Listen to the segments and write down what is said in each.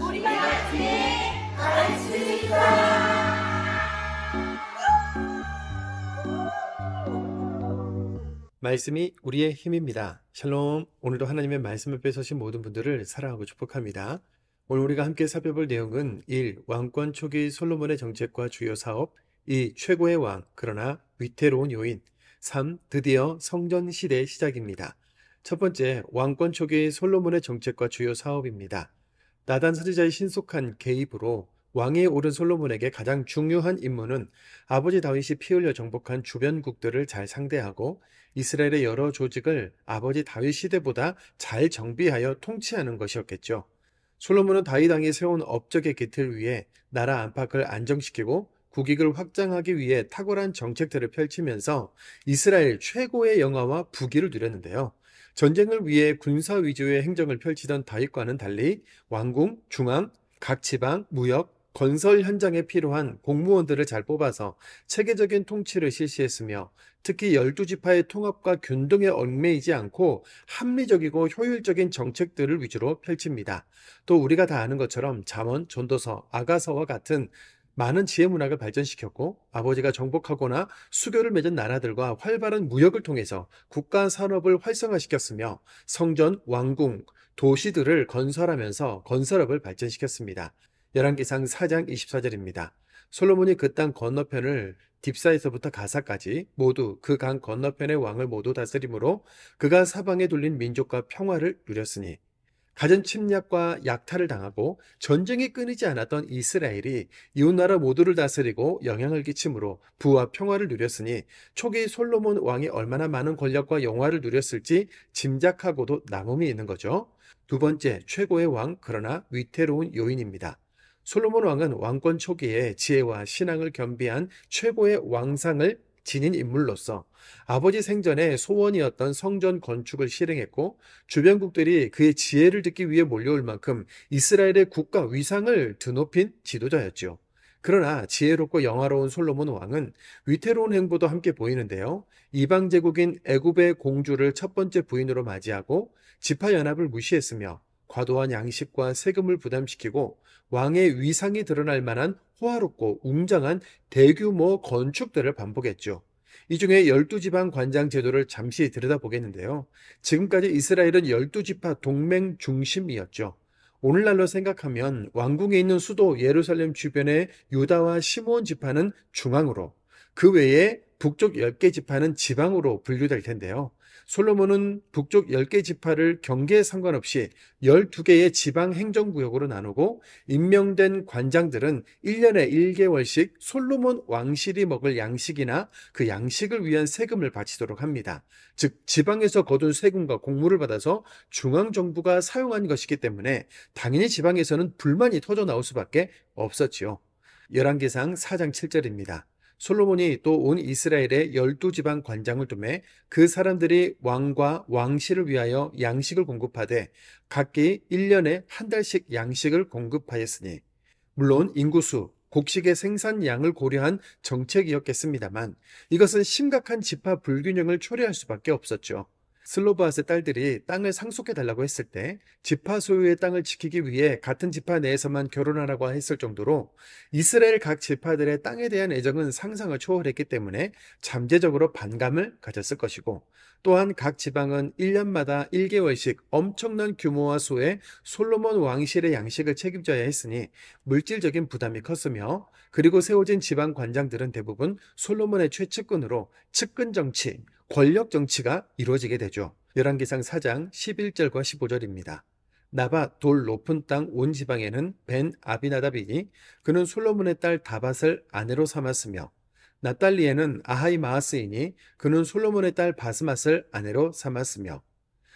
우리 같이 말씀입니다. 말씀이 우리의 힘입니다. 샬롬. 오늘도 하나님의 말씀 앞에 서신 모든 분들을 사랑하고 축복합니다. 오늘 우리가 함께 살펴볼 내용은 1. 왕권 초기 솔로몬의 정책과 주요 사업. 2. 최고의 왕 그러나 위태로운 요인. 3. 드디어 성전 시대의 시작입니다. 첫 번째, 왕권 초기 솔로몬의 정책과 주요 사업입니다. 나단 선지자의 신속한 개입으로 왕위에 오른 솔로몬에게 가장 중요한 임무는 아버지 다윗이 피 흘려 정복한 주변국들을 잘 상대하고 이스라엘의 여러 조직을 아버지 다윗 시대보다 잘 정비하여 통치하는 것이었겠죠. 솔로몬은 다윗 왕이 세운 업적의 기틀 위에 나라 안팎을 안정시키고 국익을 확장하기 위해 탁월한 정책들을 펼치면서 이스라엘 최고의 영화와 부귀를 누렸는데요. 전쟁을 위해 군사 위주의 행정을 펼치던 다윗과는 달리 왕궁, 중앙, 각 지방, 무역, 건설 현장에 필요한 공무원들을 잘 뽑아서 체계적인 통치를 실시했으며 특히 12지파의 통합과 균등에 얽매이지 않고 합리적이고 효율적인 정책들을 위주로 펼칩니다. 또 우리가 다 아는 것처럼 잠언, 전도서, 아가서와 같은 많은 지혜 문학을 발전시켰고 아버지가 정복하거나 수교를 맺은 나라들과 활발한 무역을 통해서 국가 산업을 활성화시켰으며 성전, 왕궁, 도시들을 건설하면서 건설업을 발전시켰습니다. 열왕기상 4장 24절입니다. 솔로몬이 그 땅 건너편을 딥사에서부터 가사까지 모두 그 강 건너편의 왕을 모두 다스림으로 그가 사방에 둘린 민족과 평화를 누렸으니 갖은 침략과 약탈을 당하고 전쟁이 끊이지 않았던 이스라엘이 이웃나라 모두를 다스리고 영향을 끼침으로 부와 평화를 누렸으니 초기 솔로몬 왕이 얼마나 많은 권력과 영화를 누렸을지 짐작하고도 남음이 있는 거죠. 두 번째, 최고의 왕 그러나 위태로운 요인입니다. 솔로몬 왕은 왕권 초기에 지혜와 신앙을 겸비한 최고의 왕상을 지닌 인물로서 아버지 생전의 소원이었던 성전 건축을 실행했고 주변국들이 그의 지혜를 듣기 위해 몰려올 만큼 이스라엘의 국가 위상을 드높인 지도자였죠. 그러나 지혜롭고 영화로운 솔로몬 왕은 위태로운 행보도 함께 보이는데요. 이방 제국인 애굽의 공주를 첫 번째 부인으로 맞이하고 지파 연합을 무시했으며 과도한 양식과 세금을 부담시키고 왕의 위상이 드러날 만한 호화롭고 웅장한 대규모 건축들을 반복했죠. 이 중에 12지방 관장 제도를 잠시 들여다보겠는데요. 지금까지 이스라엘은 12지파 동맹 중심이었죠. 오늘날로 생각하면 왕궁에 있는 수도 예루살렘 주변의 유다와 시므온 지파는 중앙으로, 그 외에 북쪽 10개 지파는 지방으로 분류될 텐데요. 솔로몬은 북쪽 10개 지파를 경계에 상관없이 12개의 지방 행정구역으로 나누고 임명된 관장들은 1년에 1개월씩 솔로몬 왕실이 먹을 양식이나 그 양식을 위한 세금을 바치도록 합니다. 즉 지방에서 거둔 세금과 공물을 받아서 중앙정부가 사용한 것이기 때문에 당연히 지방에서는 불만이 터져 나올 수밖에 없었지요. 열왕기상 4장 7절입니다. 솔로몬이 또 온 이스라엘에 12지방 관장을 두매 그 사람들이 왕과 왕실을 위하여 양식을 공급하되 각기 1년에 한 달씩 양식을 공급하였으니 물론 인구수, 곡식의 생산량을 고려한 정책이었겠습니다만 이것은 심각한 지파 불균형을 초래할 수밖에 없었죠. 슬로바스의 딸들이 땅을 상속해달라고 했을 때 지파 소유의 땅을 지키기 위해 같은 지파 내에서만 결혼하라고 했을 정도로 이스라엘 각 지파들의 땅에 대한 애정은 상상을 초월했기 때문에 잠재적으로 반감을 가졌을 것이고 또한 각 지방은 1년마다 1개월씩 엄청난 규모와 수의 솔로몬 왕실의 양식을 책임져야 했으니 물질적인 부담이 컸으며 그리고 세워진 지방 관장들은 대부분 솔로몬의 최측근으로 측근 정치, 권력 정치가 이루어지게 되죠. 열왕기상 4장 11절과 15절입니다. 나밧 돌 높은 땅 온 지방에는 벤 아비나답이니 그는 솔로몬의 딸 다밧을 아내로 삼았으며 납달리에는 아하이마아스이니 그는 솔로몬의 딸 바스맛을 아내로 삼았으며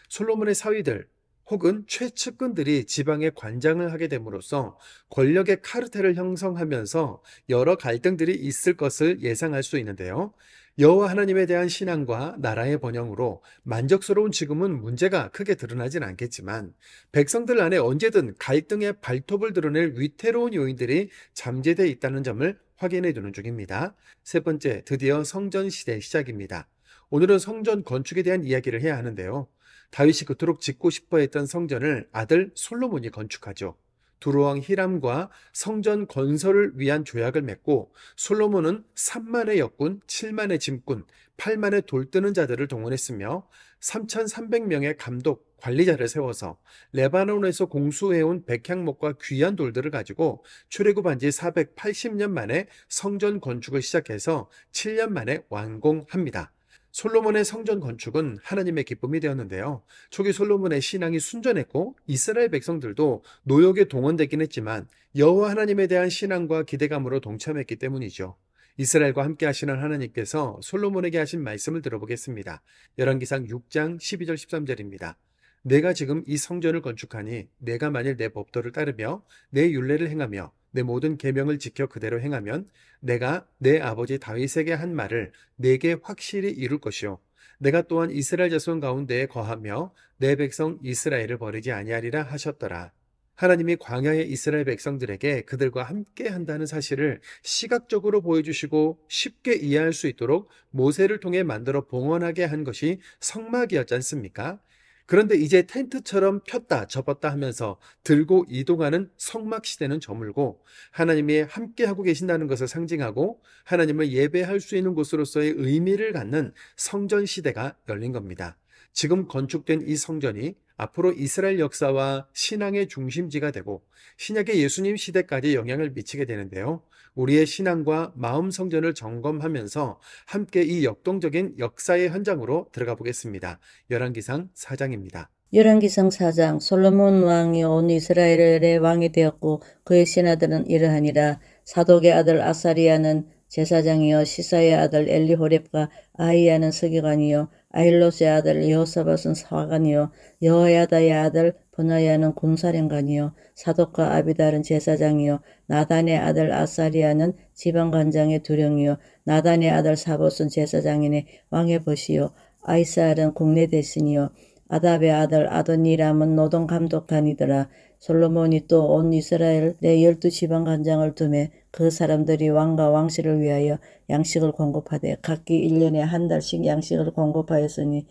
솔로몬의 사위들 혹은 최측근들이 지방의 관장을 하게 됨으로써 권력의 카르텔을 형성하면서 여러 갈등들이 있을 것을 예상할 수 있는데요. 여호와 하나님에 대한 신앙과 나라의 번영으로 만족스러운 지금은 문제가 크게 드러나진 않겠지만 백성들 안에 언제든 갈등의 발톱을 드러낼 위태로운 요인들이 잠재되어 있다는 점을 확인해 두는 중입니다. 세 번째, 드디어 성전 시대 시작입니다. 오늘은 성전 건축에 대한 이야기를 해야 하는데요. 다윗이 그토록 짓고 싶어 했던 성전을 아들 솔로몬이 건축하죠. 두로왕 히람과 성전 건설을 위한 조약을 맺고 솔로몬은 3만의 역군, 7만의 짐꾼, 8만의 돌뜨는 자들을 동원했으며 3,300명의 감독, 관리자를 세워서 레바논에서 공수해온 백향목과 귀한 돌들을 가지고 출애굽한 지 480년 만에 성전 건축을 시작해서 7년 만에 완공합니다. 솔로몬의 성전 건축은 하나님의 기쁨이 되었는데요. 초기 솔로몬의 신앙이 순전했고 이스라엘 백성들도 노역에 동원되긴 했지만 여호와 하나님에 대한 신앙과 기대감으로 동참했기 때문이죠. 이스라엘과 함께 하시는 하나님께서 솔로몬에게 하신 말씀을 들어보겠습니다. 열왕기상 6장 12절 13절입니다. 내가 지금 이 성전을 건축하니 내가 만일 내 법도를 따르며 내 율례를 행하며 내 모든 계명을 지켜 그대로 행하면 내가 내 아버지 다윗에게 한 말을 내게 확실히 이룰 것이요 내가 또한 이스라엘 자손 가운데에 거하며 내 백성 이스라엘을 버리지 아니하리라 하셨더라. 하나님이 광야의 이스라엘 백성들에게 그들과 함께 한다는 사실을 시각적으로 보여주시고 쉽게 이해할 수 있도록 모세를 통해 만들어 봉헌하게 한 것이 성막이었지 않습니까? 그런데 이제 텐트처럼 폈다 접었다 하면서 들고 이동하는 성막 시대는 저물고 하나님이 함께하고 계신다는 것을 상징하고 하나님을 예배할 수 있는 곳으로서의 의미를 갖는 성전 시대가 열린 겁니다. 지금 건축된 이 성전이 앞으로 이스라엘 역사와 신앙의 중심지가 되고 신약의 예수님 시대까지 영향을 미치게 되는데요. 우리의 신앙과 마음 성전을 점검하면서 함께 이 역동적인 역사의 현장으로 들어가 보겠습니다. 열왕기상 4장입니다. 열왕기상 4장. 솔로몬 왕이 온 이스라엘의 왕이 되었고 그의 신하들은 이러하니라. 사독의 아들 아사리야는 제사장이요 시사의 아들 엘리호렙과 아히야는 서기관이요 아힐롯의 아들 여호사밧은 사관이요 여호야다의 아들 버나야는 군사령관이요 사독과 아비달은 제사장이요 나단의 아들 아사리야는 지방관장의 두령이요 나단의 아들 사봇은 제사장이니 왕의 벗이요 아이스알은 국내 대신이요 아답의 아들 아도니람은 노동감독관이더라. 솔로몬이 또 온 이스라엘에 12지방 관장을 두매 그 사람들이 왕과 왕실을 위하여 양식을 공급하되 각기 1년에 한 달씩 양식을 공급하였으니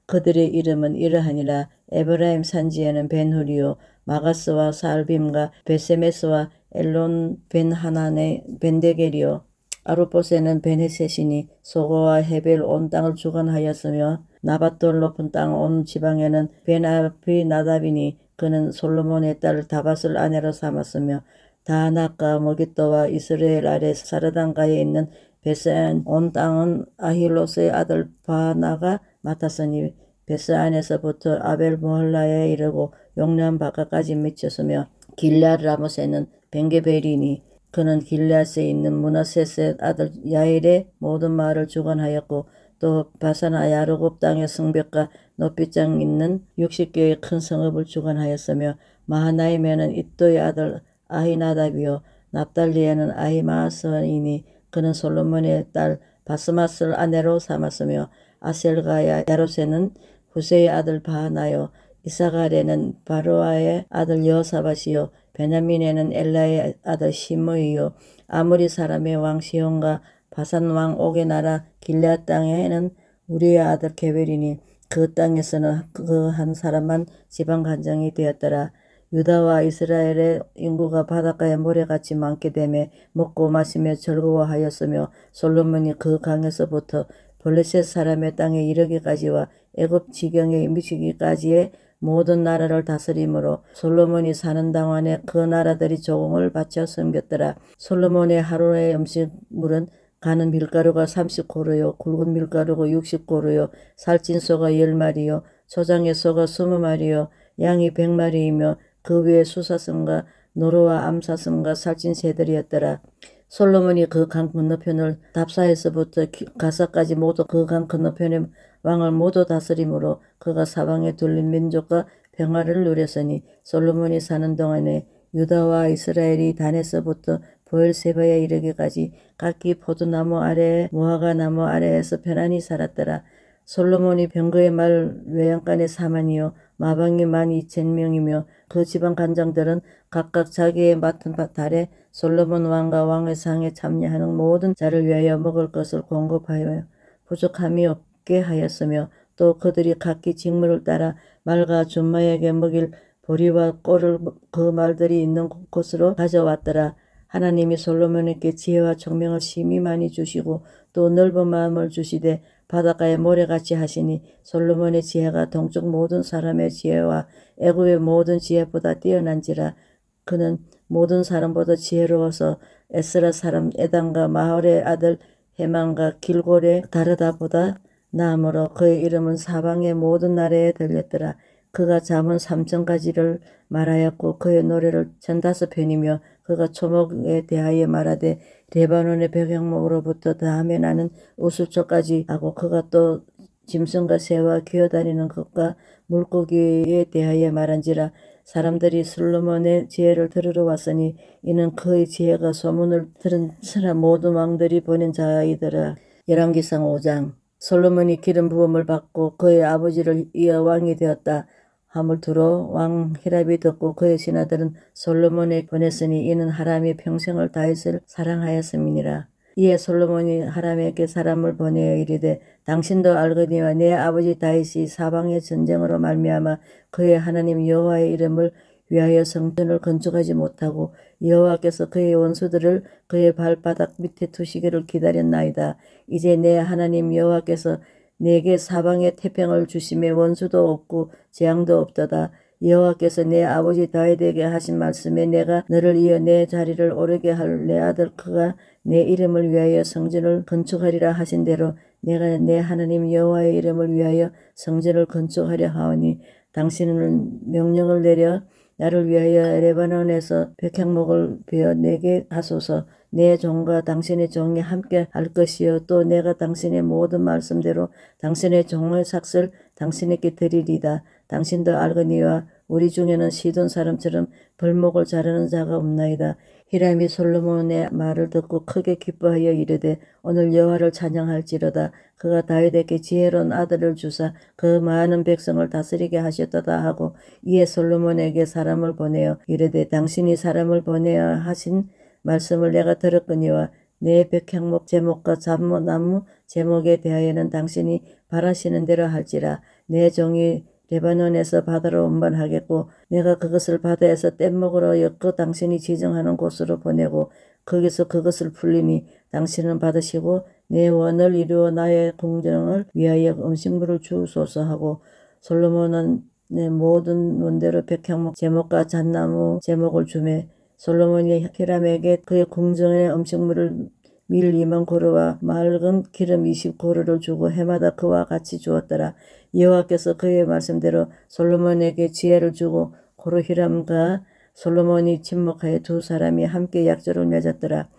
그들의 이름은 이러하니라. 에브라임 산지에는 벤후리요 마가스와 살빔과 베세메스와 엘론 벤하난의 벤데겔이요 아루봇에는 베네셋이니 소고와 헤벨 온 땅을 주관하였으며 나밧돌 높은 땅 온 지방에는 베나비 나답이니 그는 솔로몬의 딸 다밧을 아내로 삼았으며 다낙과 머깃도와 이스라엘 아래 사르단가에 있는 베스안 온 땅은 아힐롯의 아들 바나가 맡았으니 베스안에서부터 아벨 모할라에 이르고 용량 바가까지 미쳤으며 길앗 라못에는 벤게벨이니 그는 길앗에 있는 므낫셋의 아들 야일의 모든 마을을 주관하였고 또 바사나 야르곱 땅의 성벽과 높이장 있는 60개의 큰 성읍을 주관하였으며 마하나임에는 iddo의 아들 아히나답이요 납달리에는 아히마스이니 그는 솔로몬의 딸 바스맛을 아내로 삼았으며 아셀가야 야롯에는 후세의 아들 바하나요 이사갈에는 바로아의 아들 여호사밧이요 베냐민에는 엘라의 아들 시므이요 아무리 사람의 왕 시온과 바산 왕 옥의 나라 길앗 땅에는 우리의 아들 게벨이니 그 땅에서는 그 한 사람만 지방관장이 되었더라. 유다와 이스라엘의 인구가 바닷가의 모래같이 많게 되매 먹고 마시며 즐거워하였으며 솔로몬이 그 강에서부터 블레셋 사람의 땅에 이르기까지와 애굽 지경에 미치기까지의 모든 나라를 다스림으로 솔로몬이 사는 당원에 그 나라들이 조공을 바쳐 섬겼더라. 솔로몬의 하루의 음식물은 가는 밀가루가 30고루요 굵은 밀가루가 60고루요 살찐 소가 10마리요 초장의 소가 20마리요 양이 100마리이며 그 위에 수사슴과 노루와 암사슴과 살찐 새들이었더라. 솔로몬이 그 강 건너편을 답사에서부터 가사까지 모두 그 강 건너편의 왕을 모두 다스림으로 그가 사방에 둘린 민족과 평화를 누렸으니 솔로몬이 사는 동안에 유다와 이스라엘이 단에서부터 보엘세바에 이르기까지 각기 포도나무 아래 무화과 나무 아래에서 편안히 살았더라. 솔로몬이 병거의 말 외양간에 4만이요 마방이 12,000명이며 그 지방 관장들은 각각 자기의 맡은 달에 솔로몬 왕과 왕의 상에 참여하는 모든 자를 위하여 먹을 것을 공급하여 부족함이 없게 하였으며 또 그들이 각기 직무를 따라 말과 준마에게 먹일 보리와 꼴을 그 말들이 있는 곳으로 가져왔더라. 하나님이 솔로몬에게 지혜와 총명을 심히 많이 주시고 또 넓은 마음을 주시되 바닷가의 모래같이 하시니 솔로몬의 지혜가 동쪽 모든 사람의 지혜와 애굽의 모든 지혜보다 뛰어난지라. 그는 모든 사람보다 지혜로워서 에스라 사람 에단과 마홀의 아들 헤만과 길골의 다르다보다 나으므로 그의 이름은 사방의 모든 나라에 들렸더라. 그가 잠언 3,000가지를 말하였고 그의 노래를 1,5편이며 그가 초목에 대하여 말하되 레바논의 벽향목으로부터 다음에 나는 우슬초까지 하고 그가 또 짐승과 새와 기어다니는 것과 물고기에 대하여 말한지라. 사람들이 솔로몬의 지혜를 들으러 왔으니 이는 그의 지혜가 소문을 들은 사람 모든 왕들이 보낸 자이더라. 열왕기상 5장. 솔로몬이 기름 부음을 받고 그의 아버지를 이어 왕이 되었다 함을 두루 왕 히랍이 듣고 그의 신하들은 솔로몬에 보냈으니 이는 하람이 평생을 다윗을 사랑하였음이니라. 이에 솔로몬이 하람에게 사람을 보내어 이르되 당신도 알거니와 내 아버지 다윗이 사방의 전쟁으로 말미암아 그의 하나님 여호와의 이름을 위하여 성전을 건축하지 못하고 여호와께서 그의 원수들을 그의 발바닥 밑에 두시기를 기다렸나이다. 이제 내 하나님 여호와께서 내게 사방의 태평을 주심에 원수도 없고 재앙도 없도다. 여호와께서 내 아버지 다윗에게 하신 말씀에 내가 너를 이어 내 자리를 오르게 할 내 아들 그가 내 이름을 위하여 성전을 건축하리라 하신 대로 내가 내 하나님 여호와의 이름을 위하여 성전을 건축하려 하오니 당신은 명령을 내려 나를 위하여 레바논에서 백향목을 베어 내게 하소서. 내 종과 당신의 종이 함께 할 것이요 또 내가 당신의 모든 말씀대로 당신의 종의 삭슬 당신에게 드리리다. 당신도 알거니와 우리 중에는 시돈 사람처럼 벌목을 자르는 자가 없나이다. 히람이 솔로몬의 말을 듣고 크게 기뻐하여 이르되 오늘 여호와를 찬양할지로다. 그가 다윗에게 지혜로운 아들을 주사 그 많은 백성을 다스리게 하셨도다 하고 이에 솔로몬에게 사람을 보내어 이르되 당신이 사람을 보내어 하신 말씀을 내가 들었거니와 내 백향목 제목과 잠나무 제목에 대하여는 당신이 바라시는 대로 할지라. 내 종이 레바논에서 바다로 운반하겠고 내가 그것을 바다에서 뗏목으로 엮어 당신이 지정하는 곳으로 보내고 거기서 그것을 풀리니 당신은 받으시고 내 원을 이루어 나의 궁정을 위하여 음식물을 주소서 하고 솔로몬은 내 모든 원대로 백향목 제목과 잣나무 제목을 주매 솔로몬이 히람에게 그의 궁정의 음식물을 밀 2만 고르와 맑은 기름 20고르를 주고 해마다 그와 같이 주었더라. 여호와께서 그의 말씀대로 솔로몬에게 지혜를 주고 고르 히람과 솔로몬이 침묵하여 두 사람이 함께 약조를 맺었더라.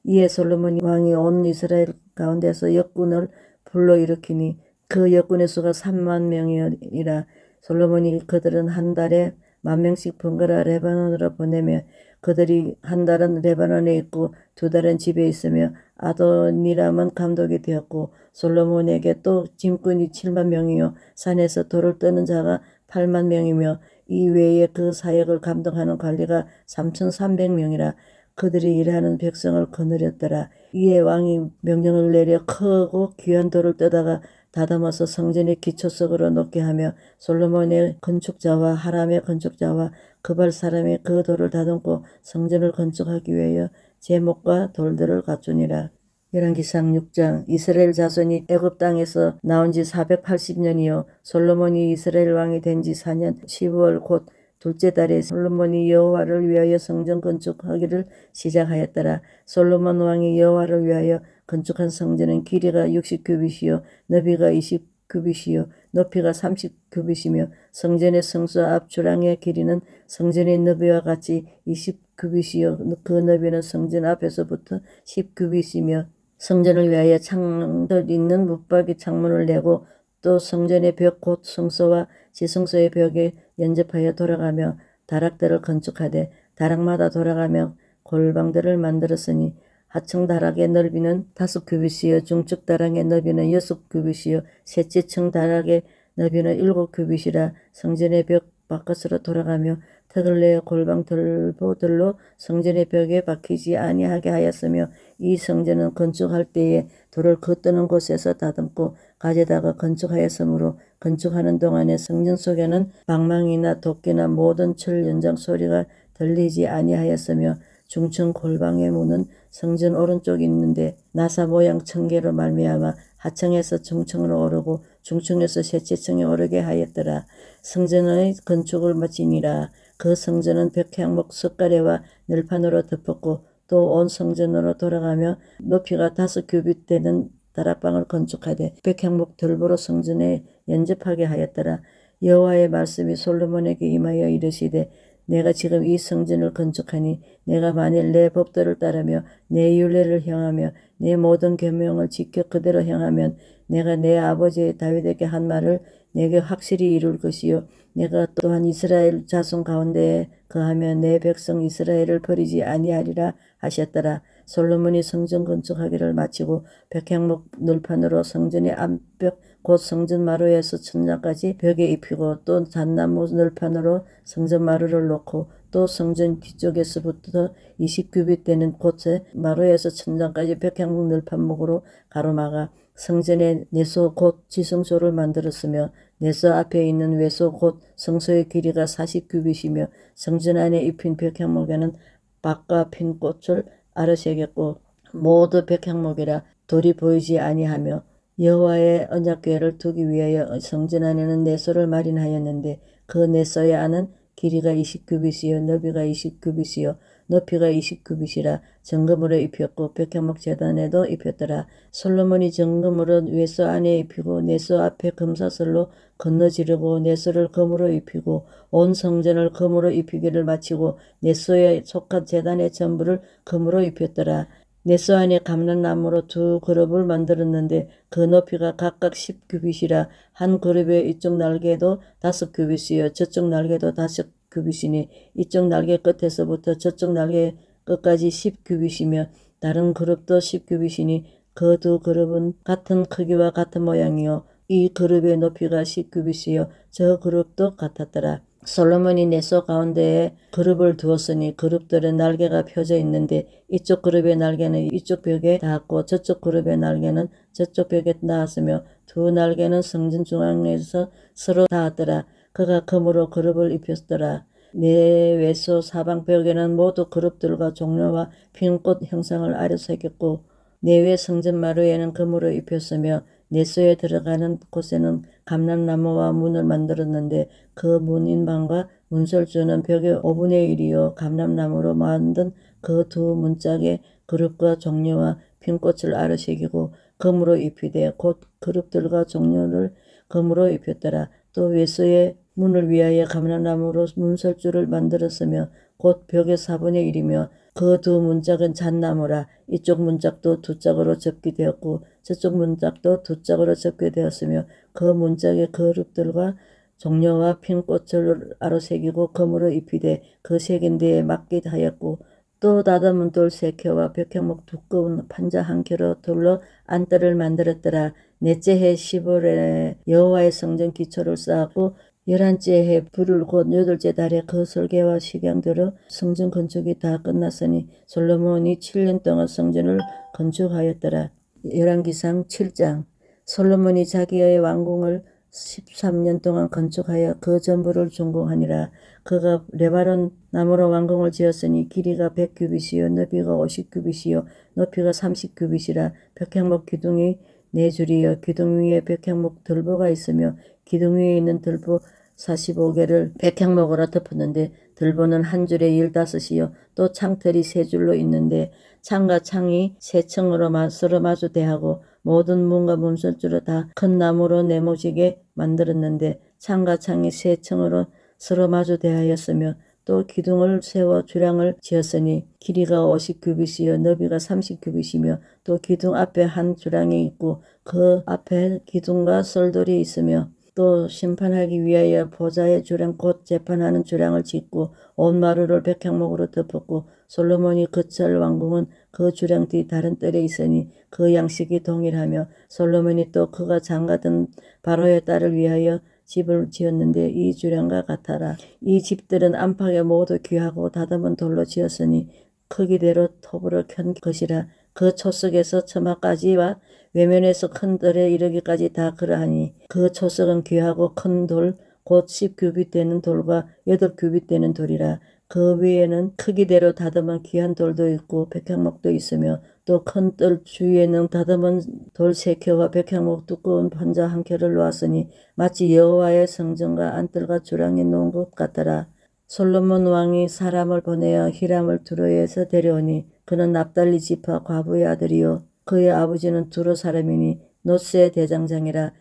이에 솔로몬 왕이 온 이스라엘 가운데서 역군을 불러일으키니 그 역군의 수가 3만 명이라. 솔로몬이 그들은 한 달에 10,000명씩 번갈아 레바논으로 보내며 그들이 한 달은 레바논에 있고 두 달은 집에 있으며 아도니람은 감독이 되었고 솔로몬에게 또 짐꾼이 7만 명이요 산에서 돌을 떠는 자가 8만 명이며 이 외에 그 사역을 감독하는 관리가 3,300명이라. 그들이 일하는 백성을 거느렸더라. 이에 왕이 명령을 내려 크고 귀한 돌을 떠다가 다듬어서 성전의 기초석으로 놓게 하며 솔로몬의 건축자와 하람의 건축자와 그발 사람이 그 돌을 다듬고 성전을 건축하기 위하여 제목과 돌들을 갖추니라. 열왕기상 6장. 이스라엘 자손이 애굽 땅에서 나온 지 480년이요 솔로몬이 이스라엘 왕이 된 지 4년 12월 곧 둘째 달에 솔로몬이 여호와를 위하여 성전 건축하기를 시작하였더라. 솔로몬 왕이 여호와를 위하여 건축한 성전은 길이가 60규빗이요 너비가 20규빗이요 높이가 30규빗이며 성전의 성소 앞 주랑의 길이는 성전의 너비와 같이 20규빗이요 그 너비는 성전 앞에서부터 10규빗이며 성전을 위하여 창들 있는 붙박이 창문을 내고 또 성전의 벽 곧 성소와 지성소의 벽에 연접하여 돌아가며 다락들을 건축하되 다락마다 돌아가며 골방들을 만들었으니 하층 다락의 넓이는 5규빗이요 중측 다락의 넓이는 6규빗이요 셋째 층 다락의 넓이는 7규빗이라. 성전의 벽 바깥으로 돌아가며 턱을 내어 골방 들보들로 성전의 벽에 박히지 아니하게 하였으며 이 성전은 건축할 때에 돌을 걷드는 곳에서 다듬고 가져다가 건축하였으므로 건축하는 동안에 성전 속에는 방망이나 도끼나 모든 철 연장 소리가 들리지 아니하였으며 중층 골방의 문은 성전 오른쪽에 있는데 나사 모양 청계로 말미암아 하층에서 중층으로 오르고 중층에서 셋째 층에 오르게 하였더라. 성전의 건축을 마치니라. 그 성전은 백향목 석가래와 늘판으로 덮었고 또 온 성전으로 돌아가며 높이가 5규빗 되는 다락방을 건축하되 백향목 들보로 성전에 연접하게 하였더라. 여호와의 말씀이 솔로몬에게 임하여 이르시되 내가 지금 이 성전을 건축하니 내가 만일 내 법도를 따르며 내 율례를 행하며 내 모든 계명을 지켜 그대로 행하면 내가 내 아버지 다윗에게 한 말을 내게 확실히 이룰 것이요 내가 또한 이스라엘 자손 가운데에 거하며 내 백성 이스라엘을 버리지 아니하리라 하셨더라. 솔로몬이 성전 건축하기를 마치고 백향목 늘판으로 성전의 앞벽 곧 성전 마루에서 천장까지 벽에 입히고 또 잣나무 늘판으로 성전 마루를 놓고 또 성전 뒤쪽에서부터 20규빗 되는 곳에 마루에서 천장까지 백향목 늘판목으로 가로막아 성전의 내소 곧 지성소를 만들었으며 내소 앞에 있는 외소 곧 성소의 길이가 40규빗이며 성전 안에 입힌 백향목에는 밭과 핀 꽃을 아르새겼고 모두 백향목이라 돌이 보이지 아니하며 여호와의 언약궤를 두기 위하여 성전 안에는 내소를 마련하였는데 그 내소의 안은 길이가 20규빗이요 넓이가 20규빗이요 높이가 20규빗이라 정금으로 입혔고 백향목 제단에도 입혔더라. 솔로몬이 정금으로 외소 안에 입히고 내소 앞에 금사슬로 건너지르고 내소를 금으로 입히고 온 성전을 금으로 입히기를 마치고 내소에 속한 제단의 전부를 금으로 입혔더라. 내소 안에 감람나무로 2그룹을 만들었는데 그 높이가 각각 10규빗이라 한 그룹의 이쪽 날개도 5규빗이요 저쪽 날개도 5규빗이니 이쪽 날개 끝에서부터 저쪽 날개 끝까지 10규빗이며 다른 그룹도 10규빗이니 그 2그룹은 같은 크기와 같은 모양이요 이 그룹의 높이가 10규빗이요 저 그룹도 같았더라. 솔로몬이 내소 가운데에 그룹을 두었으니 그룹들의 날개가 펴져 있는데 이쪽 그룹의 날개는 이쪽 벽에 닿았고 저쪽 그룹의 날개는 저쪽 벽에 닿았으며 두 날개는 성전 중앙에서 서로 닿았더라. 그가 금으로 그룹을 입혔더라. 내외소 사방벽에는 모두 그룹들과 종려와 핀 꽃 형상을 아려새겼고 내외 성전 마루에는 금으로 입혔으며 내소에 들어가는 곳에는 감람나무와 문을 만들었는데 그 문인방과 문설주는 벽의 5분의 1이요 감람나무로 만든 그 2문짝에 그룹과 종려와 핀 꽃을 아르새기고 금으로 입히되 곧 그룹들과 종려를 금으로 입혔더라. 또 외소의 문을 위하여 감람나무로 문설주를 만들었으며 곧 벽의 4분의 1이며 그 2문짝은 잣나무라. 이쪽 문짝도 2짝으로 접기되었고 저쪽 문짝도 2짝으로 접기되었으며 그 문짝의 그룹들과 종려와 핀 꽃을 아로새기고 금으로 입히되 그 새긴 데에 맞게 하였고 또 다듬은 돌 3켜와 백향목 두꺼운 판자 1켜로 돌로 안뜰을 만들었더라. 넷째 해 10월에 여호와의 성전 기초를 쌓았고 11째 해 불을 곧 8째 달에 그 설계와 식양대로 성전 건축이 다 끝났으니 솔로몬이 7년 동안 성전을 건축하였더라. 열왕기상 7장. 솔로몬이 자기의 왕궁을 13년 동안 건축하여 그 전부를 준공하니라. 그가 레바논 나무로 왕궁을 지었으니 길이가 100규빗이요 넓이가 50규빗이요 높이가 30규빗이라. 백향목 기둥이 4줄이요 기둥 위에 백향목 들보가 있으며 기둥 위에 있는 들보 45개를 백향목으로 덮었는데 들보는 한 줄에 15이요 또 창틀이 3줄로 있는데 창과 창이 3층으로 서로 마주 대하고 모든 문과 문설주를 다 큰 나무로 네모지게 만들었는데 창과 창이 3층으로 서로 마주 대하였으며 또 기둥을 세워 주량을 지었으니 길이가 50규빗이요 넓이가 30규빗이며 또 기둥 앞에 한 주량이 있고 그 앞에 기둥과 썰돌이 있으며 또 심판하기 위하여 보좌의 주량 곧 재판하는 주량을 짓고 온 마루를 백향목으로 덮었고 솔로몬이 거처할 왕궁은 그 주량 뒤 다른 뜰에 있으니 그 양식이 동일하며 솔로몬이 또 그가 장가든 바로의 딸을 위하여 집을 지었는데 이 주량과 같아라. 이 집들은 안팎에 모두 귀하고 다듬은 돌로 지었으니 크기대로 톱으로 켠 것이라. 그 초석에서 처마까지와 외면에서 큰 돌에 이르기까지 다 그러하니 그 초석은 귀하고 큰 돌 곧 10규빗 되는 돌과 8규빗 되는 돌이라. 그 위에는 크기대로 다듬은 귀한 돌도 있고 백향목도 있으며 또 큰 뜰 주위에는 다듬은 돌 3켜와 백향목 두꺼운 판자 1켜를 놓았으니 마치 여호와의 성전과 안뜰과 주랑에 놓은 것 같더라. 솔로몬 왕이 사람을 보내어 히람을 두로에서 데려오니 그는 납달리 지파 과부의 아들이요 그의 아버지는 두로 사람이니 놋의 대장장이라.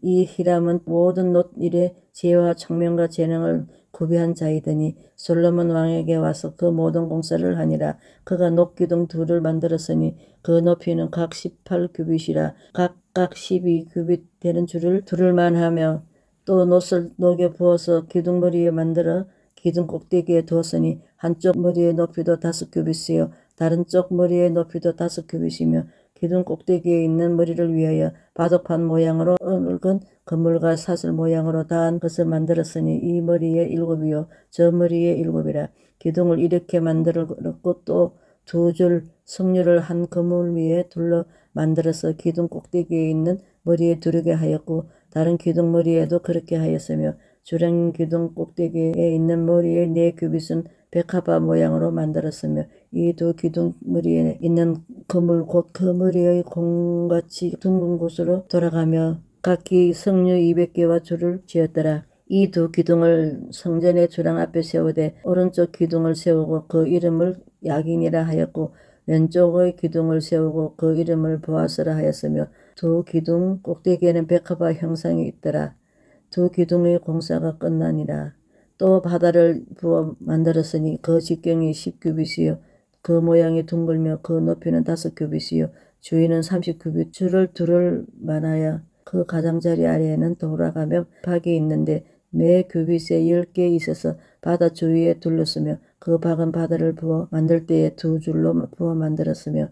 이 히람은 모든 놋 일에 지혜와 총명과 재능을 구비한 자이더니 솔로몬 왕에게 와서 그 모든 공사를 하니라. 그가 놋 기둥 둘을 만들었으니 그 높이는 각 18규빗이라. 각각 12규빗 되는 줄을 두를만 하며 또 놋을 녹여 부어서 기둥머리에 만들어 기둥 꼭대기에 두었으니 한쪽 머리의 높이도 5규빗이요 다른 쪽 머리의 높이도 5규빗이며 기둥 꼭대기에 있는 머리를 위하여 바둑판 모양으로 굵은 그물과 사슬 모양으로 다한 것을 만들었으니 이 머리에 7이요 저 머리에 7이라. 기둥을 이렇게 만들었고 또 2줄 석류를 한 그물 위에 둘러 만들어서 기둥 꼭대기에 있는 머리에 두르게 하였고 다른 기둥 머리에도 그렇게 하였으며 주랭 기둥 꼭대기에 있는 머리의 4규빗은 백합화 모양으로 만들었으며 이 2 기둥 머리에 있는 그물 곧 그 머리의 공같이 둥근 곳으로 돌아가며 각기 석류 200개와 줄을 지었더라. 이 2 기둥을 성전의 주랑 앞에 세우되 오른쪽 기둥을 세우고 그 이름을 야긴이라 하였고 왼쪽의 기둥을 세우고 그 이름을 보아스라 하였으며 2 기둥 꼭대기에는 백합화 형상이 있더라. 2 기둥의 공사가 끝나니라. 또 바다를 부어 만들었으니 그 직경이 10규빗이요 그 모양이 둥글며 그 높이는 5규빗이요 주위는 30규빗 줄을 두를 만하여 그 가장자리 아래에는 돌아가며 박이 있는데 매 규빗에 10개 있어서 바다 주위에 둘렀으며 그 박은 바다를 부어 만들 때에 2줄로 부어 만들었으며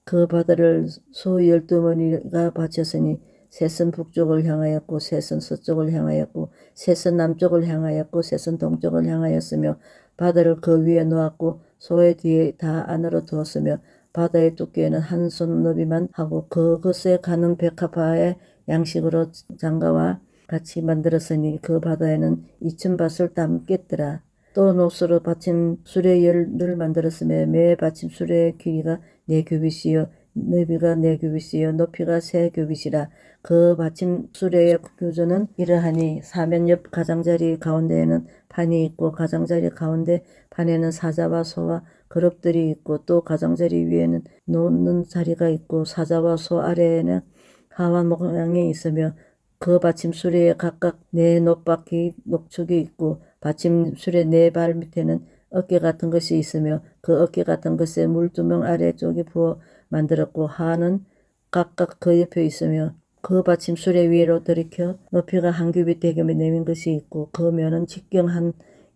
그 바다를 소 12머리가 바쳤으니 셋은 북쪽을 향하였고 셋은 서쪽을 향하였고 셋은 남쪽을 향하였고 셋은 동쪽을 향하였으며 바다를 그 위에 놓았고 소의 뒤에 다 안으로 두었으며 바다의 두께는 한 손 너비만 하고 그것에 가는 백합화의 양식으로 장가와 같이 만들었으니 그 바다에는 2000밭을 담겠더라. 또 놋으로 받침 수레열을 만들었으며 매 받침 수레의 길이가 4규빗이요 너비가 4규빗이요 높이가 3규빗이라. 그 받침 수레의 규조는 이러하니 사면 옆 가장자리 가운데에는 판이 있고 가장자리 가운데 판에는 사자와 소와 그릇들이 있고 또 가장자리 위에는 놓는 자리가 있고 사자와 소 아래에는 하완 모양이 있으며 그 받침 수레에 각각 4 놋바퀴 녹축이 있고 받침 수레 4발 밑에는 어깨 같은 것이 있으며 그 어깨 같은 것에 물두멍 아래쪽에 부어 만들었고 하는 각각 그 옆에 있으며 그 받침 수레 위로 들이켜 높이가 1규빗 되게 내민 것이 있고 그 면은 직경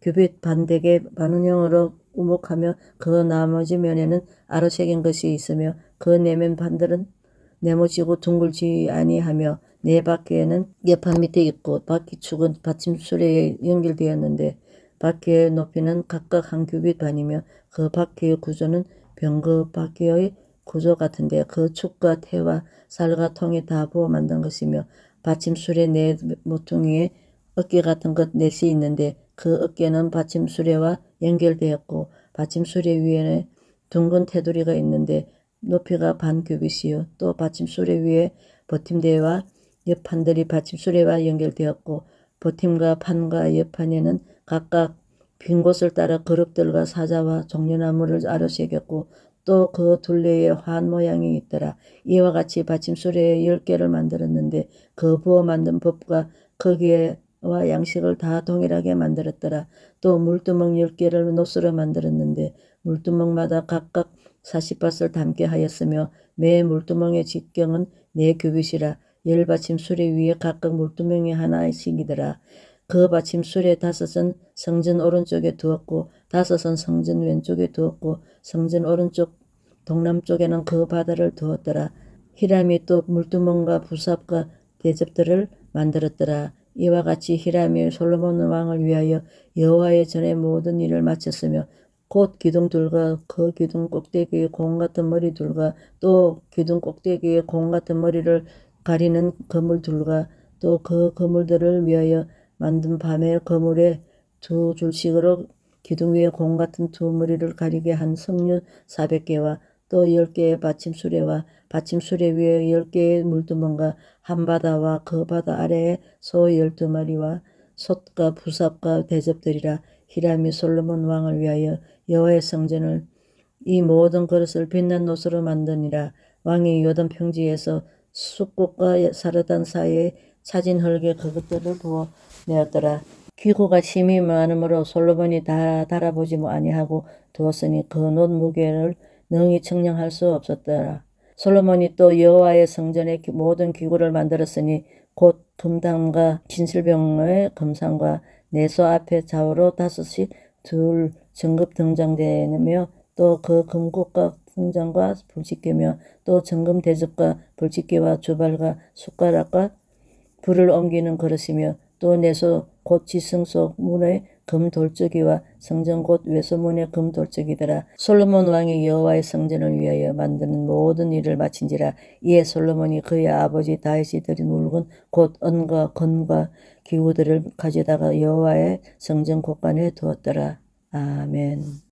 1규빗 반되게 반원형으로 우목하며 그 나머지 면에는 아로 새긴 것이 있으며 그 내면 반들은 네모지고 둥글지 아니하며 4바퀴에는 옆판 밑에 있고 바퀴축은 받침 수레에 연결되었는데 바퀴의 높이는 각각 1규빗 반이며 그 바퀴의 구조는 병거 바퀴의 구조 같은데 그 축과 태와 살과 통이 다 부어 만든 것이며 받침 수레 4 모퉁이에 어깨 같은 것 4이 있는데 그 어깨는 받침 수레와 연결되었고 받침 수레 위에는 둥근 테두리가 있는데 높이가 반 규빗이요 또 받침 수레 위에 버팀대와 옆판들이 받침 수레와 연결되었고 버팀과 판과 옆판에는 각각 빈 곳을 따라 그룹들과 사자와 종려나무를 아로새겼고 또 그 둘레에 환 모양이 있더라. 이와 같이 받침 수레에 10개를 만들었는데 그 부어 만든 법과 크기와 양식을 다 동일하게 만들었더라. 또 물두멍 10개를 놋으로 만들었는데 물두멍마다 각각 40밭을 담게 하였으며 매 물두멍의 직경은 4규빗이라. 10받침 수레 위에 각각 물두멍이 하나씩이더라. 그 받침 수레 5은 성전 오른쪽에 두었고 5은 성전 왼쪽에 두었고 성전 오른쪽 동남쪽에는 그 바다를 두었더라. 히람이 또 물두멍과 부삽과 대접들을 만들었더라. 이와 같이 히람이 솔로몬 왕을 위하여 여호와의 전에 모든 일을 마쳤으며 곧 기둥들과 그 기둥 꼭대기에 공 같은 머리들과 또 기둥 꼭대기에 공 같은 머리를 가리는 그물들과 또 그 그물들을 위하여 만든 밤의 그물에 두 줄씩으로 기둥 위에 공 같은 두 머리를 가리게 한 석류 400개와 또 10개의 받침수레와 받침수레 위에 10개의 물두멍과 한 바다와 그 바다 아래에 소 12마리와 솥과 부삽과 대접들이라. 히람이 솔로몬 왕을 위하여 여호와의 성전을 이 모든 그릇을 빛난 옷으로 만드니라. 왕이 요단 평지에서 숫꽃과 사르단 사이에 차진 흙에 그것들을 부어 내었더라. 기구가 심히 많으므로 솔로몬이 다 달아보지 아니하고 두었으니 그 놋 무게를 능히 측량할 수 없었더라. 솔로몬이 또 여호와의 성전의 모든 기구를 만들었으니 곧 금당과 진실병의 금상과 내소 앞에 좌우로 5씩 둘 정급 등장되며 또 그 금국과 풍장과 불집게며 또 정금 대접과 불집게와 주발과 숟가락과 불을 옮기는 그릇이며 또 내소 곧 지승소 문의 금 돌적이와 성전 곧 외소문의 금 돌적이더라. 솔로몬 왕이 여호와의 성전을 위하여 만드는 모든 일을 마친지라. 이에 솔로몬이 그의 아버지 다윗이 드린 물건 곧 은과 건과 기구들을 가져다가 여호와의 성전 곳간에 두었더라. 아멘.